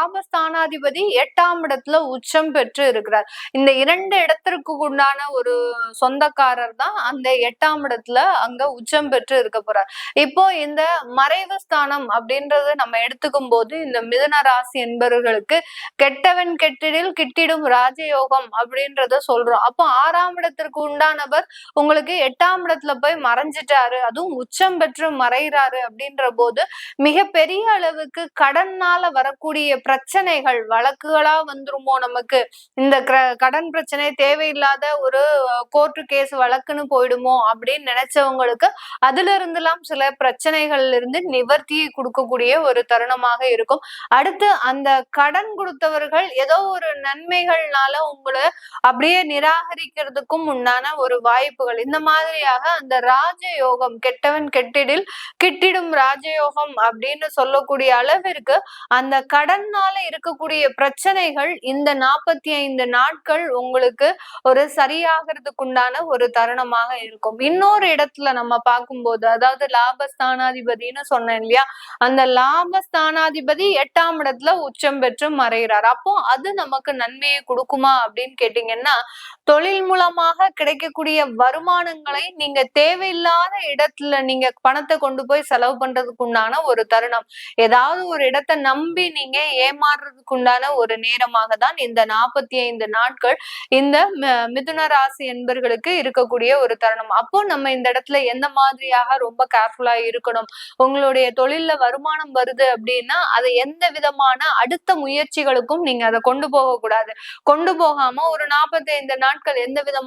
லாபஸ்தானாதிபதி 8ஆம் இடத்துல உச்சம் பெற்று இருக்கிறார். இந்த 2 இடத்திற்கு உண்டான ஒரு சொந்தக்காரர் தான் அந்த 8ஆம் இடத்துல அங்க உச்சம் பெற்று இருக்க போறார். இப்போ இந்த மறைவு ஸ்தானம் அப்படின்றது நம்ம எடுத்துக்கும் போது இந்த மிதுன ராசி என்பவர்களுக்கு கெட்டவன் கெட்டிடில் கிட்டிடும் ராஜயோகம் அப்படின்றத சொல்றோம். அப்போ 6ஆம் இடத்திற்கு உண்டானவர் உங்களுக்கு 8ஆம் இடத்துல போய் மறைஞ்சிட்டாரு, அதுவும் உச்சம் பெற்று மறைகிறாரு அப்படின்ற போது மிக பெரிய அளவுக்கு கடன்னால வரக்கூடிய பிரச்சனைகள் வழக்குகளா வந்துருமோ நமக்கு, இந்த கடன் பிரச்சனை தேவையில்லாத ஒரு கோர்ட்டு கேஸ் வழக்குன்னு போயிடுமோ அப்படின்னு நினைச்சவங்களுக்கு அதுல இருந்தெல்லாம் சில பிரச்சனைகள்ல இருந்து நிவர்த்தியை கொடுக்கக்கூடிய ஒரு தருணமாக இருக்கும். அடுத்து அந்த கடன் கொடுத்தவர்கள் ஏதோ ஒரு நன்மைகள்னால உங்களை அப்படியே நிராகரிக்கிறதுக்கும் உண்டான ஒரு வாய்ப்புகள், இந்த மாதிரியாக அந்த ராஜயோகம் கெட்டவன் கெட்டிடில் கிட்டிடும் ராஜயோகம் அப்படின்னு சொல்லக்கூடிய அளவிற்கு அந்த கடன்னால இருக்கக்கூடிய பிரச்சனைகள் இந்த 45 நாட்கள் உங்களுக்கு ஒரு சரியாகிறதுக்குண்டான ஒரு தருணமாக இருக்கும். இன்னொரு இடத்துல நம்ம பார்க்கும்போது, அதாவது லாபஸ்தானாதிபதினு சொன்னேன் இல்லையா, அந்த லாபஸ்தானாதிபதி 8ஆம் இடத்துல உச்சம் பெற்று மறைகிறார். அப்போ அது நமக்கு நன்மையை கொடுக்குமா அப்படின்னு கேட்டீங்கன்னா, தொழில் மூலமாக கிடைக்கக்கூடிய வருமானங்களை நீங்க தேவையில்லாத இடத்துல நீங்க பணத்தை கொண்டு போய் செலவு பண்றதுக்கு உண்டான ஒரு தருணம், ஏதாவது ஒரு இடத்தை நம்பி நீங்க ஏமாறுறதுக்கு உண்டான ஒரு நேரமாக தான் இந்த 45 நாட்கள் இந்த மிதுன ராசி என்பர்களுக்கு இருக்கக்கூடிய ஒரு தருணம். அப்போ நம்ம இந்த இடத்துல எந்த மாதிரியாக ரொம்ப கேர்ஃபுல்லா இருக்கணும், உங்களுடைய தொழில்ல வருமானம் வருது அப்படின்னா அதை எந்த விதமான அடுத்த முயற்சிகளுக்கும் நீங்க அதை கொண்டு போக கூடாது. கொண்டு போகாம ஒரு 45 நாட்கள் எந்த விதமான